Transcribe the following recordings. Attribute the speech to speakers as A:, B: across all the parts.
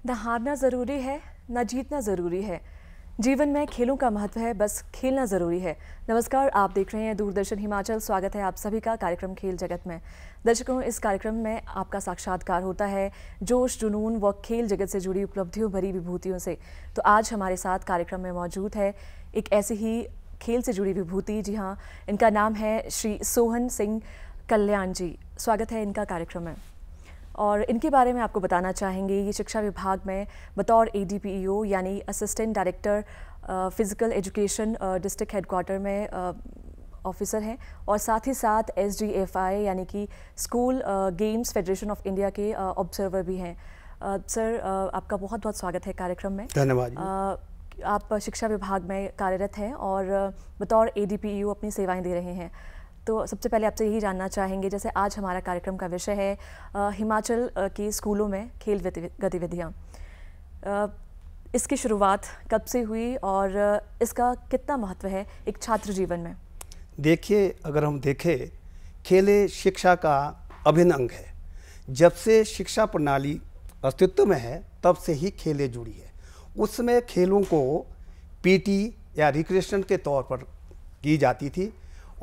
A: न हारना ज़रूरी है, न जीतना ज़रूरी है। जीवन में खेलों का महत्व है, बस खेलना ज़रूरी है। नमस्कार, आप देख रहे हैं दूरदर्शन हिमाचल। स्वागत है आप सभी का कार्यक्रम खेल जगत में। दर्शकों, इस कार्यक्रम में आपका साक्षात्कार होता है जोश, जुनून व खेल जगत से जुड़ी उपलब्धियों भरी विभूतियों से। तो आज हमारे साथ कार्यक्रम में मौजूद है एक ऐसी ही खेल से जुड़ी विभूति। जी हाँ, इनका नाम है श्री सोहन सिंह कल्याण जी। स्वागत है इनका कार्यक्रम में। और इनके बारे में आपको बताना चाहेंगे, ये शिक्षा विभाग में बतौर ADPEO यानी assistant director physical education district headquarter में ऑफिसर हैं और साथ ही साथ SGFI यानी कि school games federation of India के ऑब्जर्वर भी हैं। सर, आपका बहुत बहुत स्वागत है कार्यक्रम में।
B: धन्यवाद।
A: आप शिक्षा विभाग में कार्यरत हैं और बतौर ADPEO अपनी सेवाएं दे रहे हैं। तो सबसे पहले आपसे यही जानना चाहेंगे, जैसे आज हमारा कार्यक्रम का विषय है हिमाचल के स्कूलों में खेल गतिविधियाँ। इसकी शुरुआत कब से हुई और इसका कितना महत्व है एक छात्र जीवन में?
B: देखिए, अगर हम देखें, खेल शिक्षा का अभिन्न अंग है। जब से शिक्षा प्रणाली अस्तित्व में है तब से ही खेलें जुड़ी है। उसमें खेलों को PT या रिक्रिएशन के तौर पर की जाती थी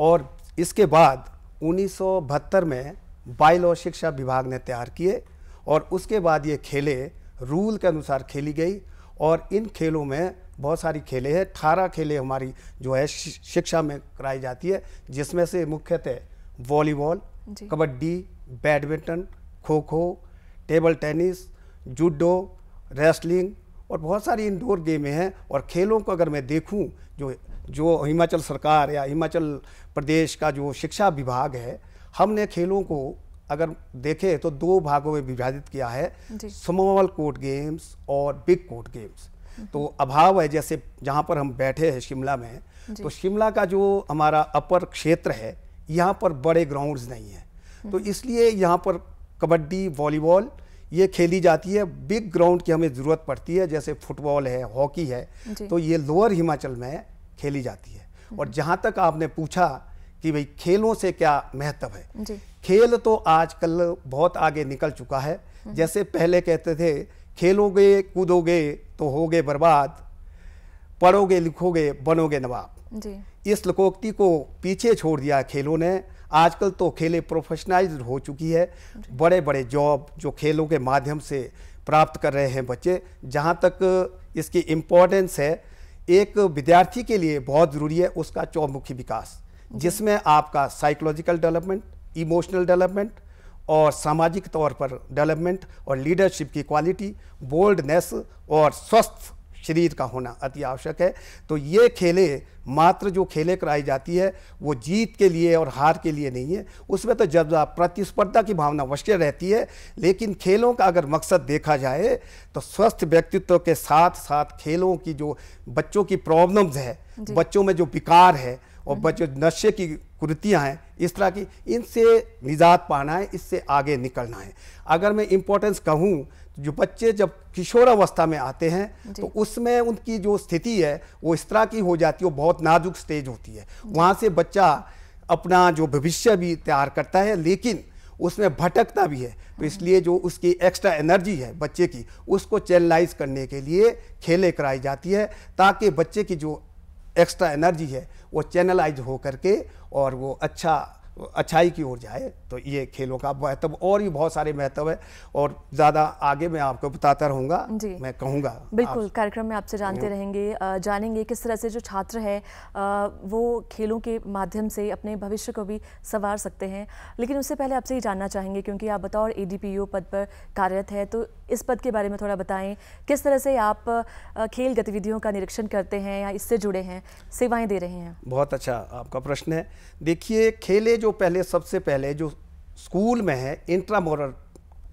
B: और इसके बाद 1972 में बाल और शिक्षा विभाग ने तैयार किए और उसके बाद ये खेलें रूल के अनुसार खेली गई। और इन खेलों में बहुत सारी खेलें हैं। 18 खेलें हमारी जो है शिक्षा में कराई जाती है, जिसमें से मुख्यतः volleyball, kabaddi, badminton, kho kho, table tennis, judo, wrestling और बहुत सारी इंडोर गेमें हैं। और खेलों को अगर मैं देखूं, जो हिमाचल सरकार या हिमाचल प्रदेश का जो शिक्षा विभाग है, हमने खेलों को अगर देखें तो 2 भागों में विभाजित किया है, स्मॉल कोर्ट गेम्स और बिग कोर्ट गेम्स। तो अभाव है, जैसे जहाँ पर हम बैठे हैं शिमला में, तो शिमला का जो हमारा अपर क्षेत्र है, यहाँ पर बड़े ग्राउंड्स नहीं हैं, तो इसलिए यहाँ पर कबड्डी, वॉलीबॉल ये खेली जाती है। बिग ग्राउंड की हमें ज़रूरत पड़ती है, जैसे फुटबॉल है, हॉकी है, तो ये लोअर हिमाचल में खेली जाती है। और जहाँ तक आपने पूछा कि भाई खेलों से क्या महत्व है, खेल तो आजकल बहुत आगे निकल चुका है। जैसे पहले कहते थे, खेलोगे कूदोगे तो होगे बर्बाद, पढ़ोगे लिखोगे बनोगे नवाब। इस लोकोक्ति को पीछे छोड़ दिया खेलों ने। आजकल तो खेलें प्रोफेशनलाइज्ड हो चुकी है। बड़े बड़े जॉब जो खेलों के माध्यम से प्राप्त कर रहे हैं बच्चे। जहाँ तक इसकी इम्पोर्टेंस है, एक विद्यार्थी के लिए बहुत ज़रूरी है उसका चौमुखी विकास, जिसमें आपका साइकोलॉजिकल डेवलपमेंट, इमोशनल डेवलपमेंट और सामाजिक तौर पर डेवलपमेंट और लीडरशिप की क्वालिटी, बोल्डनेस और स्वस्थ शरीर का होना अति आवश्यक है। तो ये खेलें, मात्र जो खेलें कराई जाती है वो जीत के लिए और हार के लिए नहीं है। उसमें तो जब प्रतिस्पर्धा की भावना अवश्य रहती है, लेकिन खेलों का अगर मकसद देखा जाए तो स्वस्थ व्यक्तित्व के साथ साथ खेलों की जो बच्चों की प्रॉब्लम्स है, बच्चों में जो विकार है और बच्चों नशे की कुरीतियाँ हैं, इस तरह की, इनसे निजात पाना है, इससे आगे निकलना है। अगर मैं इम्पोर्टेंस कहूँ, जो बच्चे जब किशोरावस्था में आते हैं तो उसमें उनकी जो स्थिति है वो इस तरह की हो जाती है, वो बहुत नाजुक स्टेज होती है। वहाँ से बच्चा अपना जो भविष्य भी तैयार करता है, लेकिन उसमें भटकता भी है। तो इसलिए जो उसकी एक्स्ट्रा एनर्जी है बच्चे की, उसको चैनलाइज करने के लिए खेलें कराई जाती है, ताकि बच्चे की जो एक्स्ट्रा एनर्जी है वो चैनलाइज हो करके और वो अच्छाई की ओर जाए। तो ये खेलों का महत्व और भी बहुत सारे महत्व है और ज़्यादा आगे मैं आपको बताता रहूँगा, मैं कहूँगा।
A: बिल्कुल, कार्यक्रम में आपसे जानते रहेंगे, जानेंगे किस तरह से जो छात्र है वो खेलों के माध्यम से अपने भविष्य को भी संवार सकते हैं। लेकिन उससे पहले आपसे ही जानना चाहेंगे, क्योंकि आप बतौर ADPEO पद पर कार्यरत है, तो इस पद के बारे में थोड़ा बताएं। किस तरह से आप खेल गतिविधियों का निरीक्षण करते हैं या इससे जुड़े हैं, सेवाएं दे रहे हैं?
B: बहुत अच्छा आपका प्रश्न है। देखिए, खेलें जो पहले, सबसे पहले जो स्कूल में है, इंट्रामोरल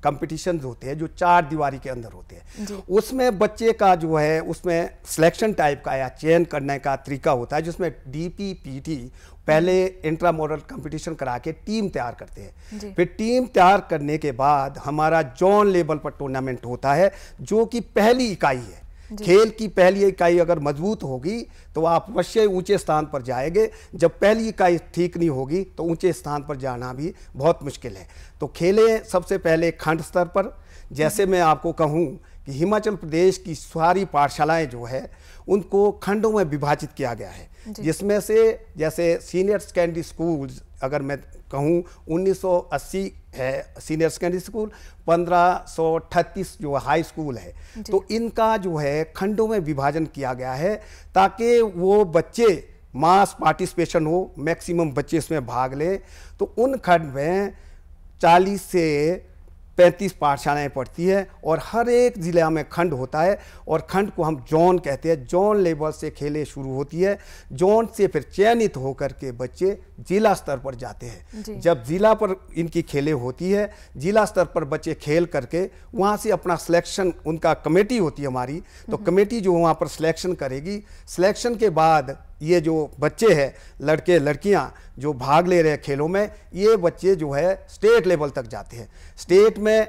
B: कंपटीशन होते हैं जो 4 दीवारी के अंदर होते हैं, उसमें बच्चे का जो है उसमें सिलेक्शन टाइप का या चयन करने का तरीका होता है, जिसमें DP PT पहले इंट्रामोरल कंपटीशन करा के टीम तैयार करते हैं। फिर टीम तैयार करने के बाद हमारा जोन लेवल पर टूर्नामेंट होता है, जो कि पहली इकाई है। खेल की पहली इकाई अगर मजबूत होगी तो आप अवश्य ऊंचे स्थान पर जाएंगे। जब पहली इकाई ठीक नहीं होगी तो ऊंचे स्थान पर जाना भी बहुत मुश्किल है। तो खेलें सबसे पहले खंड स्तर पर, जैसे मैं आपको कहूं कि हिमाचल प्रदेश की सारी पाठशालाएं जो है उनको खंडों में विभाजित किया गया है, जिसमें से जैसे सीनियर सेकेंडरी स्कूल अगर मैं कहूँ 1980 है सीनियर सेकेंडरी स्कूल, 1538 जो हाई स्कूल है, तो इनका जो है खंडों में विभाजन किया गया है ताकि वो बच्चे मास पार्टिसिपेशन हो, मैक्सिमम बच्चे इसमें भाग लें। तो उन खंड में 40 से 35 पाठशालाएं पढ़ती है और हर एक जिला में खंड होता है और खंड को हम जोन कहते हैं। जोन लेवल से खेलें शुरू होती है, जोन से फिर चयनित होकर के बच्चे जिला स्तर पर जाते हैं। जब जिला पर इनकी खेलें होती है, जिला स्तर पर बच्चे खेल करके वहाँ से अपना सिलेक्शन, उनका कमेटी होती है हमारी, तो कमेटी जो वहाँ पर सिलेक्शन करेगी, सिलेक्शन के बाद ये जो बच्चे हैं, लड़के लड़कियां जो भाग ले रहे हैं खेलों में, ये बच्चे जो है स्टेट लेवल तक जाते हैं। स्टेट में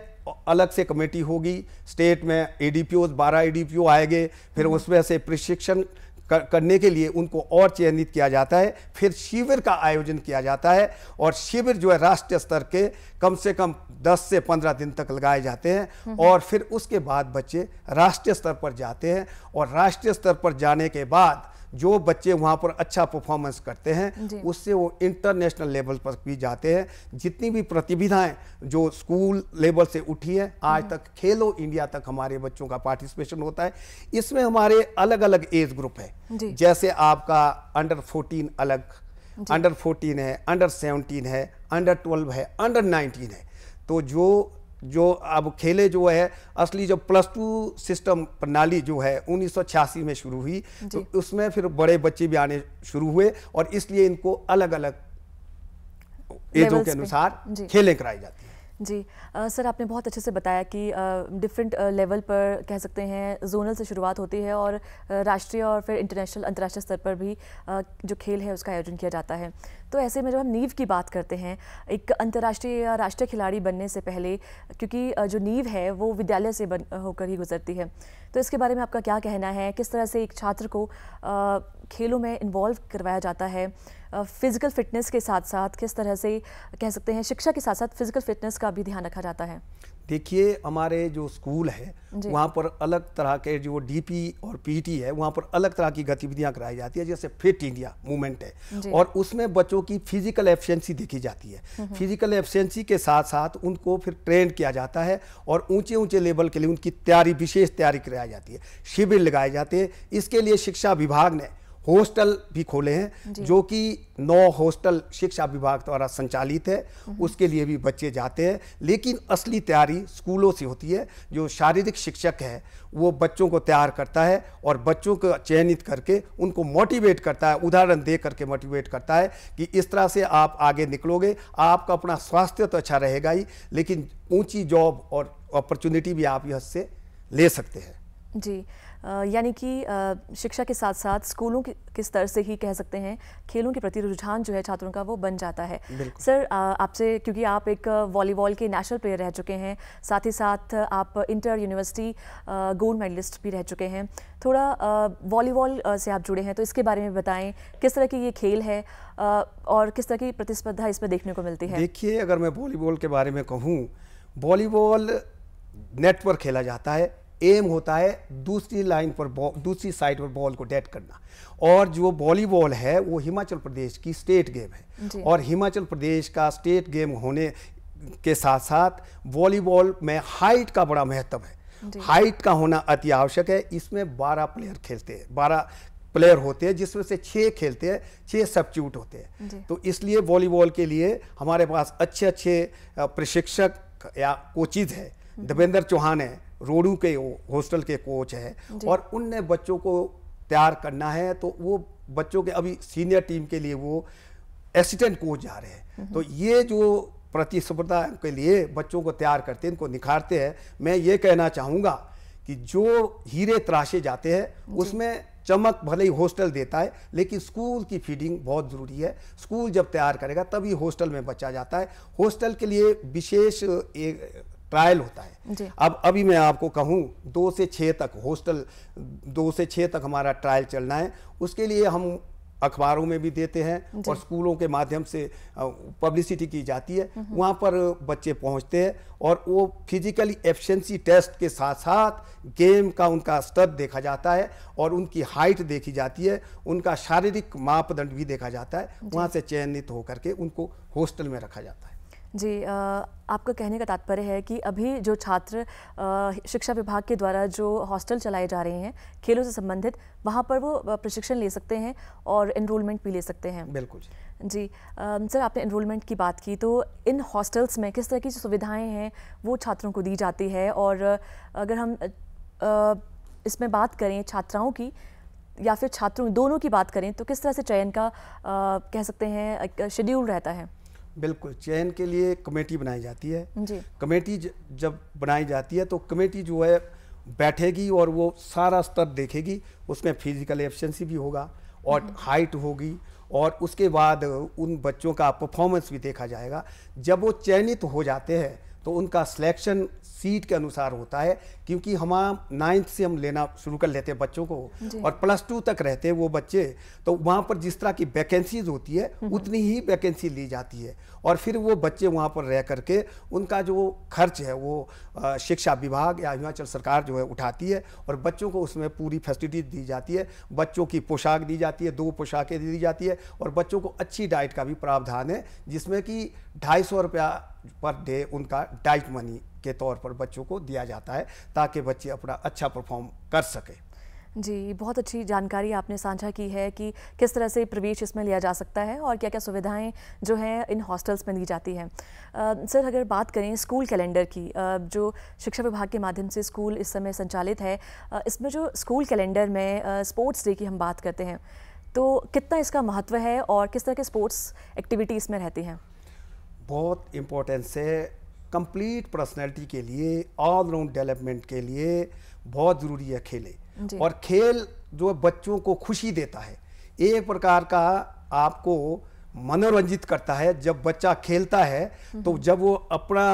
B: अलग से कमेटी होगी, स्टेट में एडीपीओ 12 एडीपीओ आएंगे, फिर उसमें से प्रशिक्षण करने के लिए उनको और चयनित किया जाता है। फिर शिविर का आयोजन किया जाता है और शिविर जो है राष्ट्रीय स्तर के कम से कम 10 से 15 दिन तक लगाए जाते हैं और फिर उसके बाद बच्चे राष्ट्रीय स्तर पर जाते हैं और राष्ट्रीय स्तर पर जाने के बाद जो बच्चे वहाँ पर अच्छा परफॉर्मेंस करते हैं उससे वो इंटरनेशनल लेवल पर भी जाते हैं। जितनी भी प्रतिभाएं जो स्कूल लेवल से उठी है आज तक, खेलो इंडिया तक हमारे बच्चों का पार्टिसिपेशन होता है। इसमें हमारे अलग अलग एज ग्रुप है, जैसे आपका अंडर 14 अलग, अंडर 14 है, अंडर 17 है, अंडर 12 है, अंडर 19 है। तो जो अब खेले जो है असली जब +2 सिस्टम प्रणाली जो है 1986 में शुरू हुई, तो उसमें फिर बड़े बच्चे भी आने शुरू हुए और इसलिए इनको अलग अलग एजों के अनुसार खेलें कराई जाती है।
A: जी सर, आपने बहुत अच्छे से बताया कि डिफरेंट लेवल पर कह सकते हैं जोनल से शुरुआत होती है और राष्ट्रीय और फिर इंटरनेशनल अंतर्राष्ट्रीय स्तर पर भी जो खेल है उसका आयोजन किया जाता है। तो ऐसे में जब हम नींव की बात करते हैं, एक अंतर्राष्ट्रीय या राष्ट्रीय खिलाड़ी बनने से पहले, क्योंकि जो नींव है वो विद्यालय से होकर ही गुजरती है, तो इसके बारे में आपका क्या कहना है? किस तरह से एक छात्र को खेलों में इन्वॉल्व करवाया जाता है? फिजिकल फिटनेस के साथ साथ किस तरह से कह सकते हैं शिक्षा के साथ साथ फिजिकल फिटनेस का भी ध्यान रखा जाता है?
B: देखिए, हमारे जो स्कूल है वहाँ पर अलग तरह के जो डीपी और पीटी है, वहाँ पर अलग तरह की गतिविधियाँ कराई जाती है, जैसे फिट इंडिया मूवमेंट है और उसमें बच्चों की फिजिकल एफिशिएंसी देखी जाती है। फिजिकल एफिशिएंसी के साथ साथ उनको फिर ट्रेन किया जाता है और ऊंचे ऊंचे लेवल के लिए उनकी तैयारी, विशेष तैयारी कराई जाती है, शिविर लगाए जाते हैं। इसके लिए शिक्षा विभाग ने हॉस्टल भी खोले हैं, जो कि 9 हॉस्टल शिक्षा विभाग द्वारा संचालित है, उसके लिए भी बच्चे जाते हैं। लेकिन असली तैयारी स्कूलों से होती है। जो शारीरिक शिक्षक है वो बच्चों को तैयार करता है और बच्चों को चयनित करके उनको मोटिवेट करता है, उदाहरण दे करके मोटिवेट करता है कि इस तरह से आप आगे निकलोगे, आपका अपना स्वास्थ्य तो अच्छा रहेगा ही, लेकिन ऊंची जॉब और अपॉर्चुनिटी भी आप इससे ले सकते हैं। जी,
A: यानी कि शिक्षा के साथ साथ स्कूलों के स्तर से ही कह सकते हैं खेलों के प्रति रुझान जो है छात्रों का वो बन जाता है। सर, आपसे, क्योंकि आप एक वॉलीबॉल के नेशनल प्लेयर रह चुके हैं, साथ ही साथ आप इंटर यूनिवर्सिटी गोल्ड मेडलिस्ट भी रह चुके हैं, थोड़ा वॉलीबॉल से आप जुड़े हैं, तो इसके बारे में बताएं, किस तरह की ये खेल है और किस तरह की प्रतिस्पर्धा इसमें देखने को मिलती है?
B: देखिए, अगर मैं वॉलीबॉल के बारे में कहूँ, वॉलीबॉल नेट पर खेला जाता है। एम होता है दूसरी लाइन पर दूसरी साइड पर बॉल को डेट करना, और जो वॉलीबॉल है वो हिमाचल प्रदेश की स्टेट गेम है और हिमाचल प्रदेश का स्टेट गेम होने के साथ साथ वॉलीबॉल में हाइट का बड़ा महत्व है। हाइट का होना अति आवश्यक है। इसमें 12 प्लेयर खेलते हैं, 12 प्लेयर होते हैं, जिसमें से 6 खेलते हैं, 6 सब्स्टिट्यूट होते हैं। तो इसलिए वॉलीबॉल के लिए हमारे पास अच्छे प्रशिक्षक या कोचिज है। देवेंद्र चौहान है, रोडू के हॉस्टल के कोच है और उनने बच्चों को तैयार करना है, तो वो बच्चों के अभी सीनियर टीम के लिए वो असिस्टेंट कोच जा रहे हैं। तो ये जो प्रतिस्पर्धा के लिए बच्चों को तैयार करते हैं, इनको निखारते हैं। मैं ये कहना चाहूँगा कि जो हीरे तराशे जाते हैं उसमें चमक भले ही हॉस्टल देता है, लेकिन स्कूल की फीडिंग बहुत ज़रूरी है। स्कूल जब तैयार करेगा तभी हॉस्टल में बच्चा जाता है। हॉस्टल के लिए विशेष एक ट्रायल होता है। अब अभी मैं आपको कहूँ 2 से 6 तक हॉस्टल, 2 से 6 तक हमारा ट्रायल चलना है। उसके लिए हम अखबारों में भी देते हैं और स्कूलों के माध्यम से पब्लिसिटी की जाती है, वहाँ पर बच्चे पहुँचते हैं और वो फिजिकली एफिशिएंसी टेस्ट के साथ साथ गेम का उनका स्तर देखा जाता है और उनकी हाइट देखी जाती है, उनका शारीरिक मापदंड भी देखा जाता है, वहाँ से चयनित होकर के उनको हॉस्टल में रखा जाता है।
A: जी, आपका कहने का तात्पर्य है कि अभी जो छात्र शिक्षा विभाग के द्वारा जो हॉस्टल चलाए जा रहे हैं खेलों से संबंधित, वहाँ पर वो प्रशिक्षण ले सकते हैं और एनरोलमेंट भी ले सकते हैं।
B: बिल्कुल
A: जी। सर, आपने एनरोलमेंट की बात की, तो इन हॉस्टल्स में किस तरह की सुविधाएं हैं वो छात्रों को दी जाती है, और अगर हम इसमें बात करें छात्राओं की या फिर छात्रों दोनों की बात करें, तो किस तरह से चयन का कह सकते हैं शेड्यूल रहता है?
B: बिल्कुल, चयन के लिए कमेटी बनाई जाती है
A: जी।
B: कमेटी जब बनाई जाती है तो कमेटी जो है बैठेगी और वो सारा स्तर देखेगी, उसमें फिजिकल एफिशिएंसी भी होगा और हाइट होगी और उसके बाद उन बच्चों का परफॉर्मेंस भी देखा जाएगा। जब वो चयनित हो जाते हैं तो उनका सिलेक्शन सीट के अनुसार होता है, क्योंकि हम 9th से हम लेना शुरू कर लेते हैं बच्चों को और +2 तक रहते हैं वो बच्चे, तो वहाँ पर जिस तरह की वैकेंसीज होती है उतनी ही वैकेंसी ली जाती है और फिर वो बच्चे वहाँ पर रह करके उनका जो खर्च है वो शिक्षा विभाग या हिमाचल सरकार जो है उठाती है और बच्चों को उसमें पूरी फैसिलिटी दी जाती है। बच्चों की पोशाक दी जाती है, 2 पोशाकें दी जाती है और बच्चों को अच्छी डाइट का भी प्रावधान है, जिसमें कि 250 रुपया पर डे उनका डाइट मनी के तौर पर बच्चों को दिया जाता है ताकि बच्चे अपना अच्छा परफॉर्म कर सके।
A: जी, बहुत अच्छी जानकारी आपने साझा की है कि किस तरह से प्रवेश इसमें लिया जा सकता है और क्या क्या सुविधाएं जो हैं इन हॉस्टल्स में दी जाती हैं। सर, अगर बात करें स्कूल कैलेंडर की, जो शिक्षा विभाग के माध्यम से स्कूल इस समय संचालित है, इसमें जो स्कूल कैलेंडर में स्पोर्ट्स डे की हम बात करते हैं, तो कितना इसका महत्व है और किस तरह के स्पोर्ट्स एक्टिविटी इसमें रहती हैं?
B: बहुत इम्पोर्टेंस है, कंप्लीट पर्सनैलिटी के लिए, ऑलराउंड डेवलपमेंट के लिए बहुत ज़रूरी है खेलें। और खेल जो बच्चों को खुशी देता है, एक प्रकार का आपको मनोरंजित करता है। जब बच्चा खेलता है तो जब वो अपना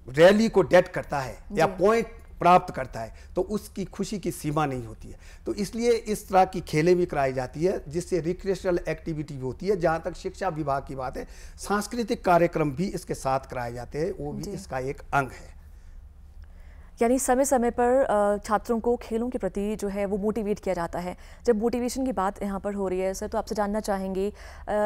B: रैली को डेट करता है या पॉइंट प्राप्त करता है तो उसकी खुशी की सीमा नहीं होती है। तो इसलिए इस तरह की खेलें भी कराई जाती है जिससे रिक्रिएशनल एक्टिविटी भी होती है। जहाँ तक शिक्षा विभाग की बात है, सांस्कृतिक कार्यक्रम भी इसके साथ कराए जाते हैं, वो भी इसका एक अंग है।
A: यानी समय समय पर छात्रों को खेलों के प्रति जो है वो मोटिवेट किया जाता है। जब मोटिवेशन की बात यहाँ पर हो रही है सर, तो आपसे जानना चाहेंगे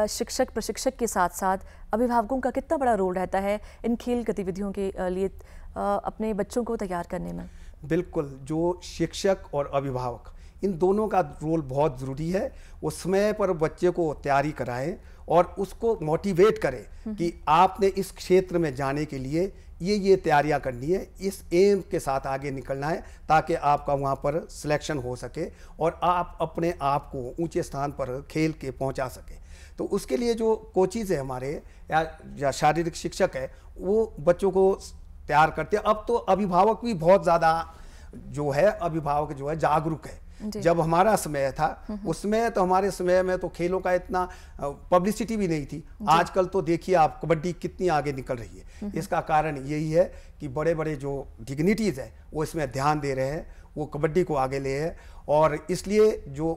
A: शिक्षक प्रशिक्षक के साथ साथ अभिभावकों का कितना बड़ा रोल रहता है इन खेल गतिविधियों के लिए अपने बच्चों को तैयार करने में? बिल्कुल,
B: जो शिक्षक और अभिभावक इन दोनों का रोल बहुत ज़रूरी है। वो समय पर बच्चे को तैयारी कराएं और उसको मोटिवेट करें कि आपने इस क्षेत्र में जाने के लिए ये तैयारियां करनी है, इस एम के साथ आगे निकलना है ताकि आपका वहाँ पर सिलेक्शन हो सके और आप अपने आप को ऊंचे स्थान पर खेल के पहुँचा सके। तो उसके लिए जो कोचिज़ है हमारे या शारीरिक शिक्षक है, वो बच्चों को तैयार करते हैं। अब तो अभिभावक भी बहुत ज़्यादा अभिभावक जो है जागरूक है। जब हमारा समय था उसमें तो हमारे समय में तो खेलों का इतना पब्लिसिटी भी नहीं थी। आजकल तो देखिए आप, कबड्डी कितनी आगे निकल रही है। इसका कारण यही है कि बड़े बड़े जो डिग्निटीज़ है वो इसमें ध्यान दे रहे हैं, वो कबड्डी को आगे ले हैं और इसलिए जो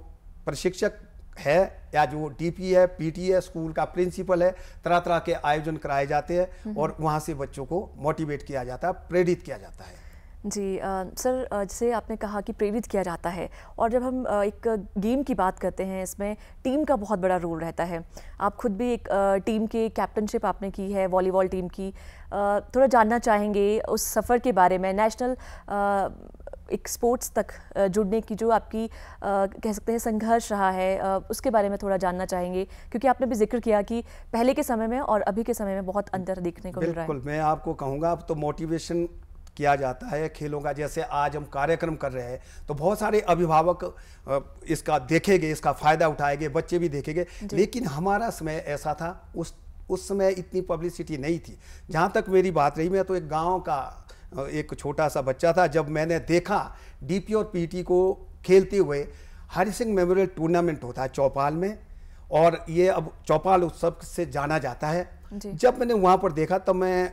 B: प्रशिक्षक है या जो डीपी है, पीटी है, स्कूल का प्रिंसिपल है, तरह तरह के आयोजन कराए जाते हैं और वहाँ से बच्चों को मोटिवेट किया जाता है, प्रेरित किया जाता है।
A: जी सर, जैसे आपने कहा कि प्रेरित किया जाता है और जब हम एक गेम की बात करते हैं, इसमें टीम का बहुत बड़ा रोल रहता है। आप खुद भी एक टीम के कैप्टनशिप आपने की है वॉलीबॉल टीम की, थोड़ा जानना चाहेंगे उस सफ़र के बारे में, नेशनल एक स्पोर्ट्स तक जुड़ने की जो आपकी कह सकते हैं संघर्ष रहा है, उसके बारे में थोड़ा जानना चाहेंगे, क्योंकि आपने भी जिक्र किया कि पहले के समय में और अभी के समय में बहुत अंतर देखने को मिल रहा है।
B: बिल्कुल, मैं आपको कहूँगा अब तो मोटिवेशन किया जाता है खेलों का। जैसे आज हम कार्यक्रम कर रहे हैं तो बहुत सारे अभिभावक इसका देखेंगे, इसका फ़ायदा उठाएंगे, बच्चे भी देखेंगे। लेकिन हमारा समय ऐसा था, उस समय इतनी पब्लिसिटी नहीं थी। जहाँ तक मेरी बात रही, मैं तो एक गांव का एक छोटा सा बच्चा था। जब मैंने देखा डीपी और पीटी को खेलते हुए, हरि सिंह मेमोरियल टूर्नामेंट होता है चौपाल में और ये अब चौपाल उत्सव से जाना जाता है। जब मैंने वहाँ पर देखा तब मैं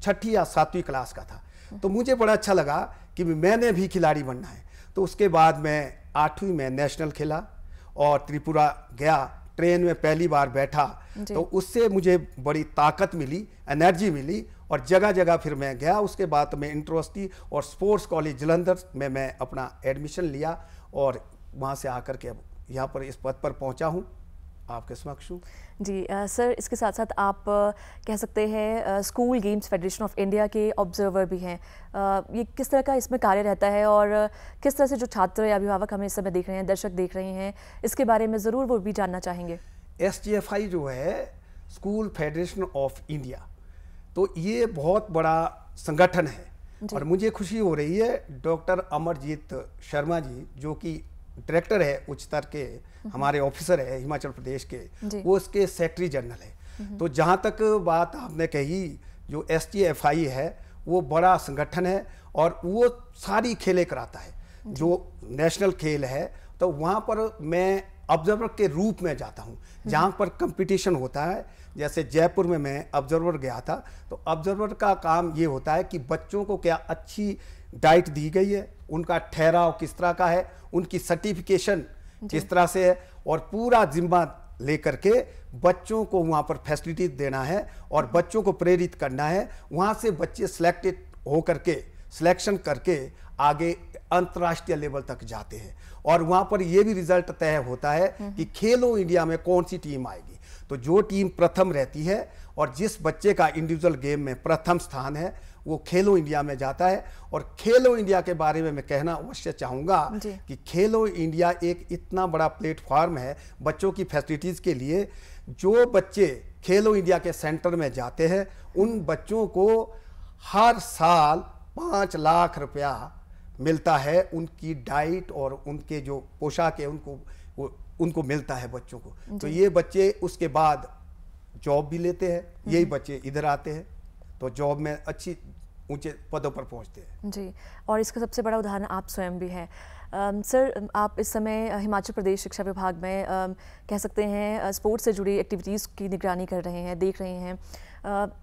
B: 6ठी या 7वीं क्लास का था, तो मुझे बड़ा अच्छा लगा कि मैंने भी खिलाड़ी बनना है। तो उसके बाद मैं 8वीं में नेशनल खेला और त्रिपुरा गया, ट्रेन में पहली बार बैठा, तो उससे मुझे बड़ी ताकत मिली, एनर्जी मिली, और जगह जगह फिर मैं गया। उसके बाद तो मैं यूनिवर्सिटी और स्पोर्ट्स कॉलेज जलंधर में मैं अपना एडमिशन लिया, और वहाँ से आकर के अब यहाँ पर इस पद पर पहुँचा हूँ, आपके समक्ष हूँ।
A: जी सर, इसके साथ साथ आप कह सकते हैं school games federation of India के ऑब्जर्वर भी हैं। ये किस तरह का इसमें कार्य रहता है, और किस तरह से जो छात्र या अभिभावक हमें इस समय देख रहे हैं, दर्शक देख रहे हैं, इसके बारे में ज़रूर वो भी जानना चाहेंगे।
B: SGFI जो है स्कूल फेडरेशन ऑफ इंडिया, तो ये बहुत बड़ा संगठन है, और मुझे खुशी हो रही है डॉक्टर अमरजीत शर्मा जी, जो कि डायरेक्टर है उच्चतर के, हमारे ऑफिसर है हिमाचल प्रदेश के, वो इसके सेक्रेटरी जनरल है। तो जहाँ तक बात आपने कही, जो SGFI है वो बड़ा संगठन है, और वो सारी खेलें कराता है। जो नेशनल खेल है तो वहाँ पर मैं ऑब्जर्वर के रूप में जाता हूँ, जहाँ पर कंपटीशन होता है। जैसे जयपुर में मैं ऑब्जर्वर गया था, तो ऑब्जर्वर का काम ये होता है कि बच्चों को क्या अच्छी डाइट दी गई है, उनका ठहराव किस तरह का है, उनकी सर्टिफिकेशन किस तरह से है, और पूरा जिम्मा लेकर के बच्चों को वहाँ पर फैसिलिटी देना है और बच्चों को प्रेरित करना है। वहाँ से बच्चे सिलेक्टेड होकर के, सिलेक्शन करके आगे अंतर्राष्ट्रीय लेवल तक जाते हैं, और वहाँ पर ये भी रिजल्ट तय होता है कि खेलो इंडिया में कौन सी टीम आएगी। तो जो टीम प्रथम रहती है, और जिस बच्चे का इंडिविजुअल गेम में प्रथम स्थान है, वो खेलो इंडिया में जाता है। और खेलो इंडिया के बारे में मैं कहना अवश्य चाहूँगा कि खेलो इंडिया एक इतना बड़ा प्लेटफॉर्म है बच्चों की फैसिलिटीज़ के लिए। जो बच्चे खेलो इंडिया के सेंटर में जाते हैं, उन बच्चों को हर साल 5 लाख रुपया मिलता है, उनकी डाइट और उनके जो पोशाक है उनको मिलता है बच्चों को। तो ये बच्चे उसके बाद जॉब भी लेते हैं, यही बच्चे इधर आते हैं तो जॉब में अच्छी ऊंचे पदों पर पहुंचते हैं।
A: जी, और इसका सबसे बड़ा उदाहरण आप स्वयं भी हैं। सर, आप इस समय हिमाचल प्रदेश शिक्षा विभाग में कह सकते हैं स्पोर्ट्स से जुड़ी एक्टिविटीज़ की निगरानी कर रहे हैं, देख रहे हैं।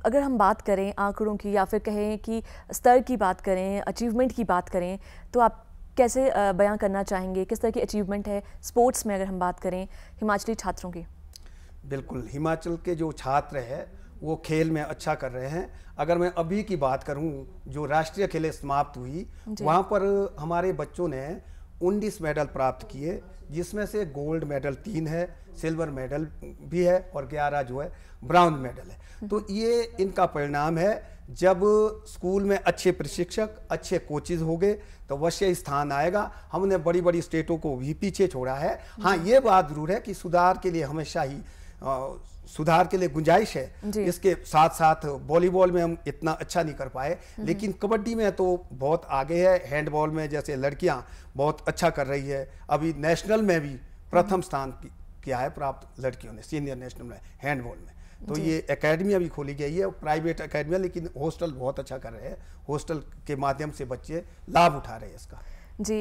A: अगर हम बात करें आंकड़ों की, या फिर कहें कि स्तर की बात करें, अचीवमेंट की बात करें, तो आप कैसे बयां करना चाहेंगे, किस तरह की अचीवमेंट है स्पोर्ट्स में अगर हम बात करें हिमाचली छात्रों की?
B: बिल्कुल, हिमाचल के जो छात्र हैं वो खेल में अच्छा कर रहे हैं। अगर मैं अभी की बात करूं, जो राष्ट्रीय खेलें समाप्त हुई, वहाँ पर हमारे बच्चों ने 19 मेडल प्राप्त किए, जिसमें से गोल्ड मेडल 3 है, सिल्वर मेडल भी है, और 11 जो है ब्राउन मेडल है। तो ये इनका परिणाम है। जब स्कूल में अच्छे प्रशिक्षक, अच्छे कोचेज हो गए तो अवश्य स्थान आएगा। हमने बड़ी बड़ी स्टेटों को भी पीछे छोड़ा है। हाँ, ये बात जरूर है कि सुधार के लिए हमेशा ही सुधार के लिए गुंजाइश है। इसके साथ साथ वॉलीबॉल में हम इतना अच्छा नहीं कर पाए, लेकिन कबड्डी में तो बहुत आगे है। हैंडबॉल में जैसे लड़कियां बहुत अच्छा कर रही है, अभी नेशनल में भी प्रथम स्थान किया है प्राप्त लड़कियों ने, सीनियर नेशनल में हैंडबॉल में। तो ये एकेडमी अभी खोली गई है, प्राइवेट एकेडमी, लेकिन हॉस्टल बहुत अच्छा कर रहे हैं। हॉस्टल के माध्यम से बच्चे लाभ उठा रहे हैं इसका।
A: जी,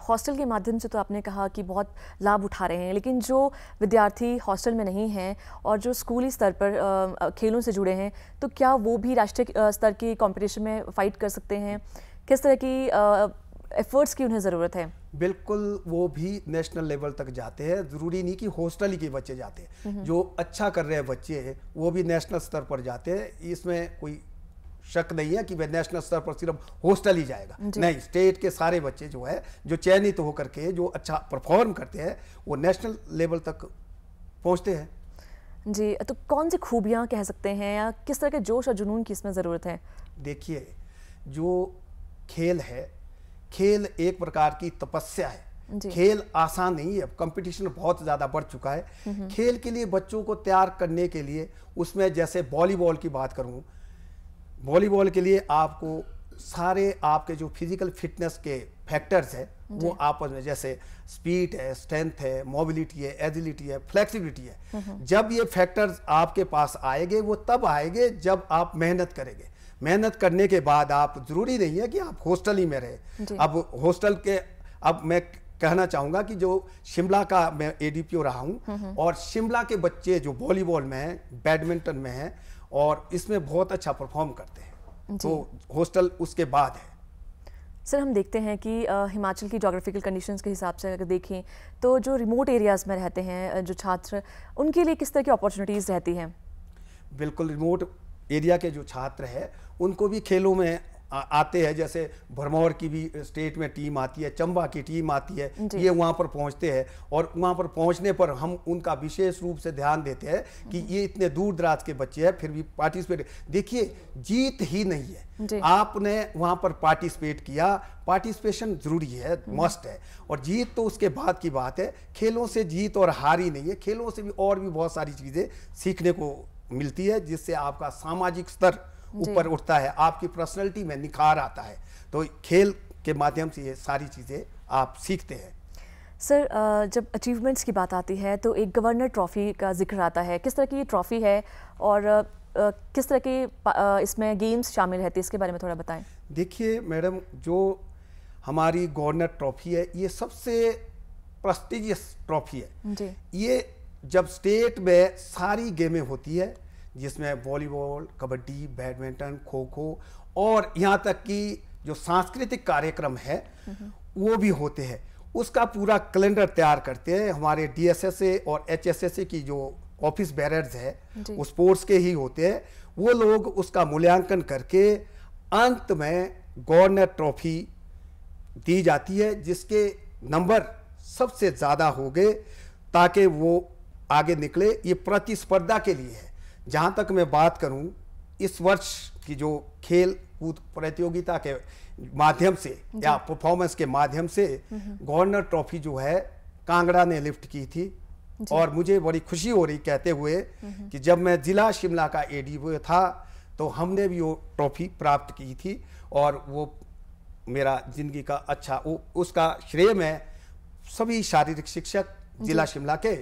A: हॉस्टल के माध्यम से तो आपने कहा कि बहुत लाभ उठा रहे हैं, लेकिन जो विद्यार्थी हॉस्टल में नहीं हैं और जो स्कूली स्तर पर खेलों से जुड़े हैं, तो क्या वो भी राष्ट्रीय स्तर की कंपटीशन में फाइट कर सकते हैं? किस तरह की एफर्ट्स की उन्हें ज़रूरत है?
B: बिल्कुल, वो भी नेशनल लेवल तक जाते हैं। ज़रूरी नहीं कि हॉस्टल ही के बच्चे जाते हैं, जो अच्छा कर रहे हैं बच्चे वो भी नेशनल स्तर पर जाते हैं। इसमें कोई शक नहीं है कि वह नेशनल स्तर पर सिर्फ हॉस्टल ही जाएगा, नहीं, स्टेट के सारे बच्चे जो है, जो चयनित होकर के जो अच्छा परफॉर्म करते हैं, वो नेशनल लेवल तक पहुंचते हैं।
A: जी, तो कौन सी खूबियां कह सकते हैं, या किस तरह के जोश और जुनून की इसमें ज़रूरत है?
B: देखिए, जो खेल है, खेल एक प्रकार की तपस्या है। खेल आसान नहीं है, कंपटीशन बहुत ज़्यादा बढ़ चुका है। खेल के लिए बच्चों को तैयार करने के लिए, उसमें जैसे वॉलीबॉल की बात करूं, वॉलीबॉल के लिए आपको सारे आपके जो फिजिकल फिटनेस के फैक्टर्स है वो आपस में, जैसे स्पीड है, स्ट्रेंथ है, मोबिलिटी है, एजिलिटी है, फ्लेक्सिबिलिटी है। जब ये फैक्टर्स आपके पास आएंगे, वो तब आएंगे जब आप मेहनत करेंगे। मेहनत करने के बाद आप, जरूरी नहीं है कि आप हॉस्टल ही में रहे। अब हॉस्टल के, अब मैं कहना चाहूँगा कि जो शिमला का मैं ADPO रहा हूँ, और शिमला के बच्चे जो वॉलीबॉल में हैं, बैडमिंटन में हैं, और इसमें बहुत अच्छा परफॉर्म करते हैं। तो हॉस्टल उसके बाद है।
A: सर, हम देखते हैं कि हिमाचल की जोग्राफिकल कंडीशंस के हिसाब से अगर देखें तो जो रिमोट एरियाज़ में रहते हैं जो छात्र, उनके लिए किस तरह की अपॉर्चुनिटीज़ रहती हैं?
B: बिल्कुल, रिमोट एरिया के जो छात्र हैं उनको भी खेलों में आते हैं। जैसे भरमौर की भी स्टेट में टीम आती है, चंबा की टीम आती है, ये वहाँ पर पहुँचते हैं और वहाँ पर पहुँचने पर हम उनका विशेष रूप से ध्यान देते हैं कि ये इतने दूर दराज के बच्चे हैं फिर भी पार्टिसिपेट। देखिए, जीत ही नहीं है, आपने वहाँ पर पार्टिसिपेट किया, पार्टिसिपेशन जरूरी है, मस्ट है, और जीत तो उसके बाद की बात है। खेलों से जीत और हार ही नहीं है, खेलों से भी और भी बहुत सारी चीज़ें सीखने को मिलती है, जिससे आपका सामाजिक स्तर ऊपर उठता है, आपकी पर्सनैलिटी में निखार आता है। तो खेल के माध्यम से ये सारी चीज़ें आप सीखते हैं।
A: सर, जब अचीवमेंट्स की बात आती है तो एक गवर्नर ट्रॉफी का जिक्र आता है, किस तरह की ट्रॉफी है और किस तरह के इसमें गेम्स शामिल रहते हैं, इसके बारे में थोड़ा बताएं।
B: देखिए मैडम, जो हमारी गवर्नर ट्रॉफी है ये सबसे प्रेस्टिजियस ट्रॉफी है जी। ये जब स्टेट में सारी गेमें होती है, जिसमें वॉलीबॉल, कबड्डी, बैडमिंटन, खो खो और यहाँ तक कि जो सांस्कृतिक कार्यक्रम है वो भी होते हैं, उसका पूरा कैलेंडर तैयार करते हैं हमारे DSSA और HSSA की जो ऑफिस बेरर्स है, वो स्पोर्ट्स के ही होते हैं। वो लोग उसका मूल्यांकन करके अंत में गवर्नर ट्रॉफी दी जाती है, जिसके नंबर सबसे ज़्यादा हो गए ताकि वो आगे निकले। ये प्रतिस्पर्धा के लिए है। जहाँ तक मैं बात करूँ, इस वर्ष की जो खेल कूद प्रतियोगिता के माध्यम से या परफॉर्मेंस के माध्यम से गवर्नर ट्रॉफी जो है कांगड़ा ने लिफ्ट की थी, और मुझे बड़ी खुशी हो रही कहते हुए कि जब मैं जिला शिमला का ADO था तो हमने भी वो ट्रॉफी प्राप्त की थी, और वो मेरा जिंदगी का अच्छा उसका श्रेय मैं सभी शारीरिक शिक्षक जिला शिमला के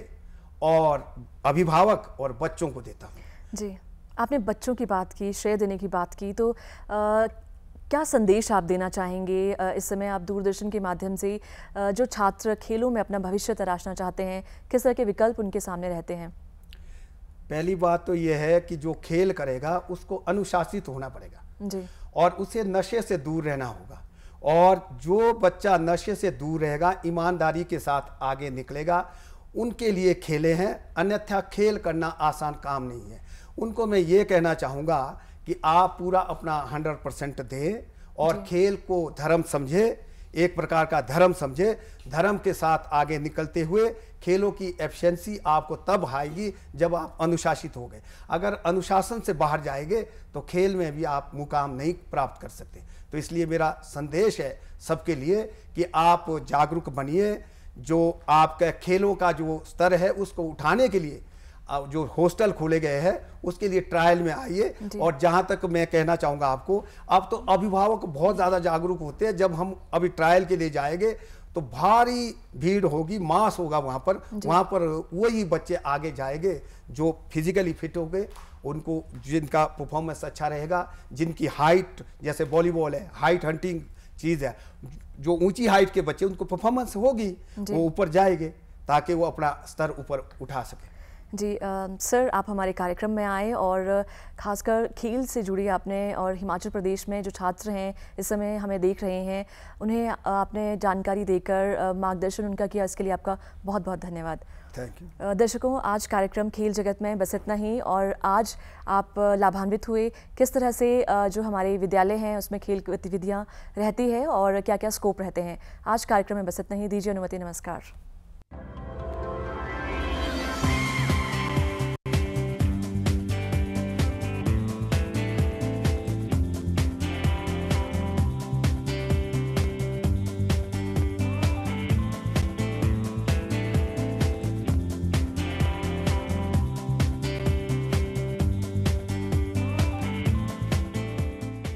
B: और अभिभावक और बच्चों को देता हूँ।
A: जी, आपने बच्चों की बात की, श्रेय देने की बात की, तो क्या संदेश आप देना चाहेंगे इस समय? आप दूरदर्शन के माध्यम से जो छात्र खेलों में अपना भविष्य तराशना चाहते हैं, किस तरह के विकल्प उनके सामने रहते हैं?
B: पहली बात तो यह है कि जो खेल करेगा उसको अनुशासित होना पड़ेगा जी, और उसे नशे से दूर रहना होगा, और जो बच्चा नशे से दूर रहेगा, ईमानदारी के साथ आगे निकलेगा, उनके लिए खेले हैं। अन्यथा खेल करना आसान काम नहीं है। उनको मैं ये कहना चाहूँगा कि आप पूरा अपना 100% दें और खेल को धर्म समझे, एक प्रकार का धर्म समझे। धर्म के साथ आगे निकलते हुए खेलों की एफिशिएंसी आपको तब आएगी जब आप अनुशासित हो गए। अगर अनुशासन से बाहर जाएंगे तो खेल में भी आप मुकाम नहीं प्राप्त कर सकते। तो इसलिए मेरा संदेश है सबके लिए कि आप जागरूक बनिए। जो आपका खेलों का जो स्तर है उसको उठाने के लिए जो हॉस्टल खोले गए हैं उसके लिए ट्रायल में आइए। और जहां तक मैं कहना चाहूँगा आपको, अब तो अभिभावक बहुत ज़्यादा जागरूक होते हैं। जब हम अभी ट्रायल के लिए जाएंगे तो भारी भीड़ होगी, मास होगा वहाँ पर वही बच्चे आगे जाएंगे जो फिजिकली फिट हो गए, उनको जिनका परफॉर्मेंस अच्छा रहेगा, जिनकी हाइट, जैसे वॉलीबॉल है हाइट हंटिंग चीज़ है, जो ऊंची हाइट के बच्चे उनको परफॉर्मेंस होगी, वो ऊपर जाएंगे ताकि वो अपना स्तर ऊपर उठा सके।
A: जी सर, आप हमारे कार्यक्रम में आए और ख़ासकर खेल से जुड़ी आपने, और हिमाचल प्रदेश में जो छात्र हैं इस समय हमें देख रहे हैं, उन्हें आपने जानकारी देकर मार्गदर्शन उनका किया, इसके लिए आपका बहुत बहुत धन्यवाद।
B: Thank you.
A: दर्शकों, आज कार्यक्रम खेल जगत में बस इतना ही। और आज आप लाभान्वित हुए किस तरह से जो हमारे विद्यालय हैं उसमें खेल गतिविधियाँ रहती है और क्या क्या स्कोप रहते हैं। आज कार्यक्रम में बस इतना ही। दीजिए अनुमति। नमस्कार।